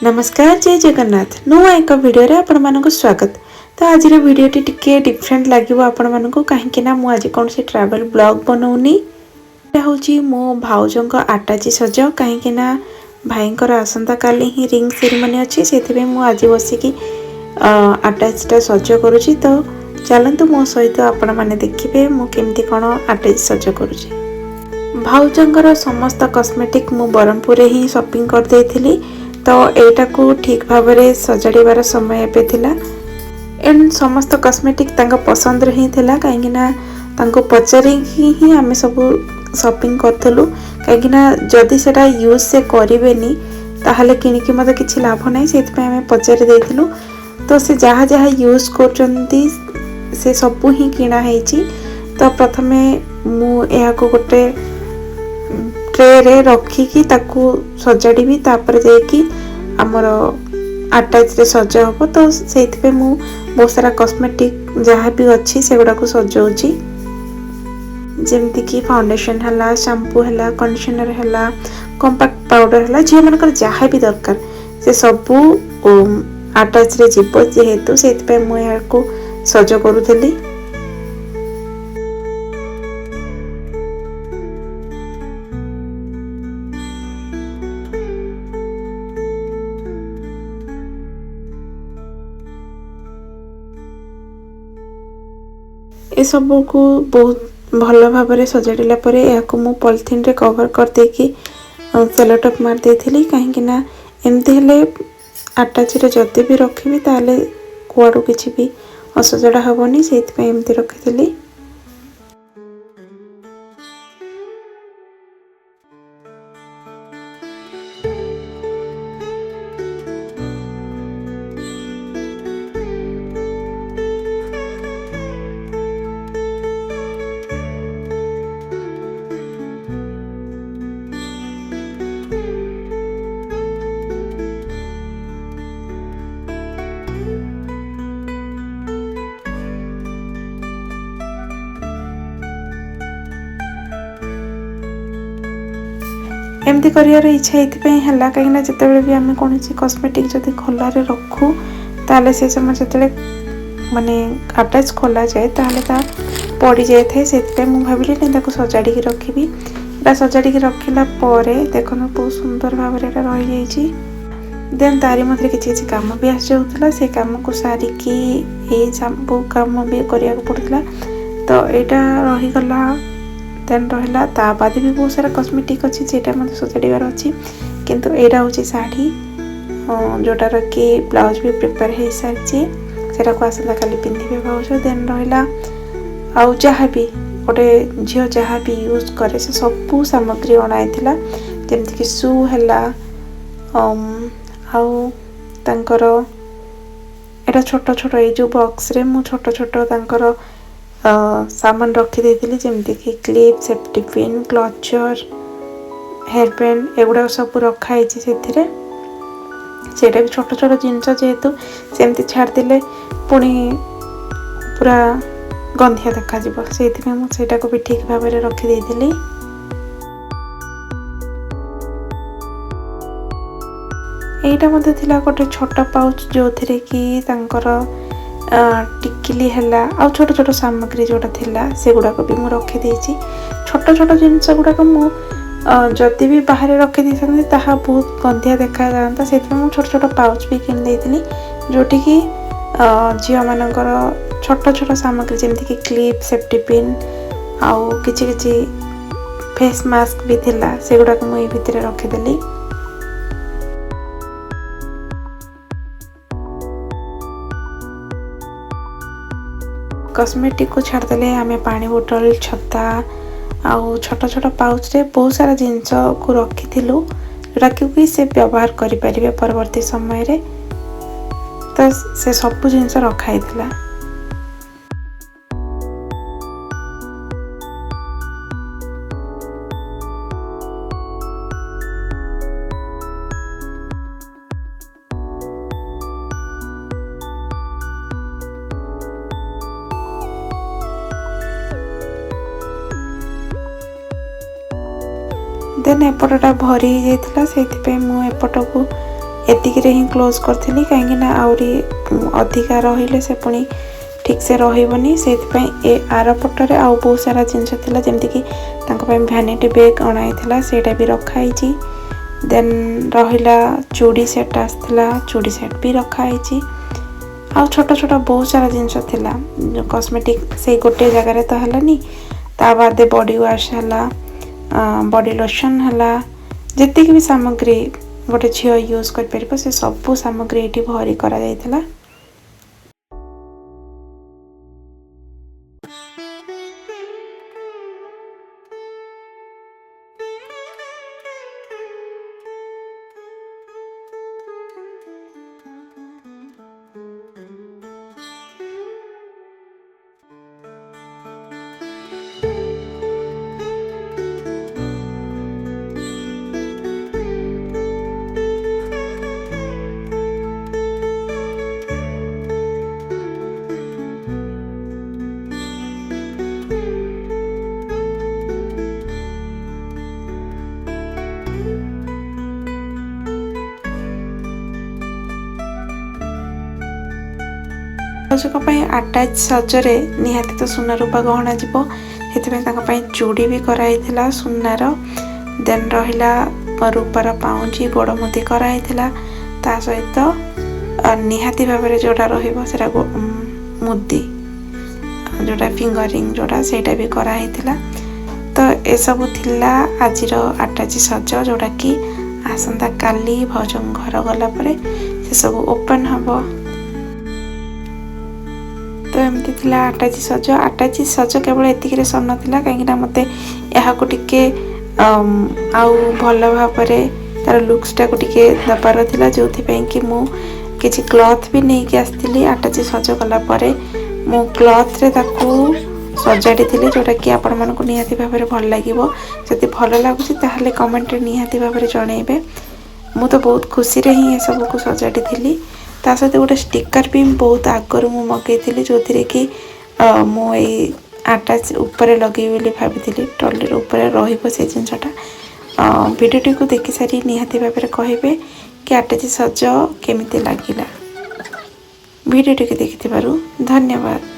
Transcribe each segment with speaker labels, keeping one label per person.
Speaker 1: नमस्कार जय जगन्नाथ नुआ एक वीडियो रे आपण मानको स्वागत। तो आज वीडियोटी टिके डिफरेंट लगे आपण मानको कहीं ना मुझे कौन सी ट्रैवल ब्लॉग बनाऊनी हूँ मो भाउजों आटाची सज कहीं भाईंकर आसंता काली ही रिंग सेरेमनी अच्छी से मुझे बसिकी आटाचीटा सज करुँची। तो चलतु मो सहित आपण मैंने देखिए मुझे कौन आटाची सज करुँची। भाउजों समस्त कॉस्मेटिक मु ब्रह्मपुर ही शॉपिंग कर देइथिली। तो एटा को ठीक भाव में सजाड़बार समय एबे थिला एंड समस्त कॉस्मेटिक तांको पसंद ही थिला कहीं तांको पचारि ही आमे सब शॉपिंग करथलु कहीं जदि सेटा यूज से करेनि ताहले किनिकी मते किछि लाभ नै सेति आमे पचारि देथिलु। तो से जहाँ जहाँ यूज करचंती से सब ही किना हेछि। तो प्रथमे मु एहा को गोटे ट्रे रे रखिकी ताकू सजाड़ी तापर जाकि आमर आटाच रे सजा हम। तो से मु बहुत सारा कॉस्मेटिक जहाँ भी अच्छी से गुड़ा को सजाऊँगी जमती कि फाउंडेशन है, शैम्पू है, कंडीशनर है, कंपैक्ट पाउडर है, झील मान जहाँ भी दरकार से सबू आटाच रे जीव जेहेतु से मुझे सज करूली। ए सब को बहुत भल भाव में सजाड़ा पर यह पॉलिथीन रे कवर कर देकी सेलोटेप मार देइथिली कहीं एमती हेले आटाची रे जदि भी रखी ताले कुआडू किछि भी असजड़ा हेबनी से एमती रखिथिली। एमती कर इच्छा ये कहीं जिते भी आम कौन कॉस्मेटिक जब खोलारे रखू ताले से समय जो माने आटाच खोला जाए ताले ता पड़ जाए से भाविली नहीं सजाड़ी रखी सजाड़ी रखला देख बहुत सुंदर भाव रही जाइए। देन तारी मध्य किसी कम भी आस जाऊला से कम को सारिकी ये सब कम भी करने पड़ता। तो यहाँ रहीगला देन रहा ता बाद भी बहुत सारा कॉस्मेटिक अच्छी जेटा मतलब सजाड़बार अच्छी किंतु एटा हूँ साड़ी जोटार कि ब्लाउज भी प्रिपेयर हो सारी सेटा को आसला काली पिंधे भाज। देन रहा आउ जहाँ भी गोटे झील जहाँ भी यूज करे से सबू सामग्री अणाई जमती कि शू है आउ तांकर एटा छोट छोट ये जो बॉक्स रे मु छोट छोट तांकर सामान रखी देइथिली जमती कि clip, safety pin, clutcher, hair band एगुड़ा सब रखाई से भी छोट छोट जिनस जेहेतु सेमती छाड़देले पुणी पूरा गंधिया देखा से भी ठीक भाव में रखी देइथिली। एटा मते थिला गोटे छोट पाउच जो थिरे कि तांकर टिकिली है आ छोट छोट सामग्री जोटा थिला से गुड़ा को भी मु रखी देइछि। छोट छोट जिनस गुड़ा मु जदि भी बाहर रखी देइथांती ताहा बहुत गंधिया देखा जाता से मु छोट छोट पाउच भी किन देइथिली जोटी कि झील मानकर छोट छोट सामग्री जमती कि क्लिप, सेफ्टी पिन आउ किछि किछि फेस मास्क भी थिला से गुड़ा को मु भितर रखीदेली। कॉस्मेटिक को छाड़देले आम पानी बोतल, छता आउ छोट छोट पाउच रे बहुत सारा जिनस को रखी जोटा कि से व्यवहार करें परवर्ती समय रे। तो से सब जिनस रखाई थिला। देन एपटा भरी जाइथिला से एपट को एतिकिरे ही क्लोज करथिली काहेकि ना आउरी अधिका रहिले से पुणी ठीक से रहिबनी सेति ए आर पटरे आउ बहुत सारा जिनस थिला जेमति कि तांको पय वैनिटी बैग अणाई थिला सेटा भी रखाई छी। देन रहिला चूड़ी सेट आसथिला चूड़ी सेट भी रखाई छी। आ छोटा छोटा बहुत सारा जिनस थिला कॉस्मेटिक से गोटे जगह रे तो हलानी ता बादे बॉडी वॉश हला बॉडी लोशन हला जति भी सामग्री गोटे झियो यूज कर परबो से सब सामग्री एठी भरी करा जायतिला। अटैच सजरे निहाती तो सुना रूपा गहना जीव से चूड़ी भी कराई सुनार। देन रहिला रूपार पाउंजी गोड़ मुदी कराई ता सहित निहाती भाव जोड़ा रहा मुदी जोड़ा फिंगरिंग जोड़ा सेटा भी कराई तो ए सब थिला आजिर अटैच सज जोड़ा कि आसंता काली भाउज घर गला परे से सब ओपन हबो। तो एमती थिला आटाची सज केवल एतिकिरे सर नथिला काहेकि मते याहाको टिके आउ भल भाबरे तार लुक्स टाको टिके दबार थिला जोथि पई कि मु किछि क्लॉथ भी नै कि आस्थिली आटाची सज कला परे मु क्लॉथ रे ताको सजाडी थिले जोटा कि आपण मानको निहाती भाबरे भल लागिवो। जदि भल लागुछि ताहले कमेंट रे निहाती भाबरे जणैबे। मु तो बहुत खुशी रे ही ए सब को सजाडी थिली। ता सहित गोटे स्टिकर भी बहुत आगरू मु मगैली जो कि मु आटाच ऊपर लगे बोली भाभी ट्रॉली ऊपर रही से जिनसटा वीडियो को देखि सारी निहाती भाव में कहे कि आटाच सज केमिति लागिला। वीडियो टी देखि धन्यवाद।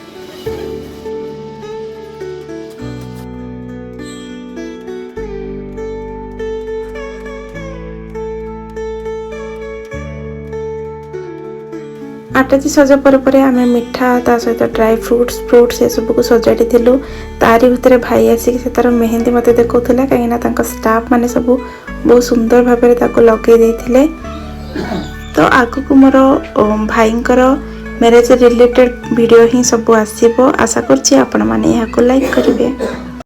Speaker 1: आटाची सजा पर आमे मिठा ता सहित ड्राई फ्रूट्स ये सब को सजाड़ी थिलु। तारी भितर भाई आसिक से तार मेहंदी मते देखौथिला काहेना तांका स्टाफ माने सब बहुत सुंदर भाबे रे ताको लगे देथिले। तो आगु को मोर भाईंकर मैरिज रिलेटेड वीडियो ही सब आसीबो। आशा करछि आपण माने या को लाइक करिवे।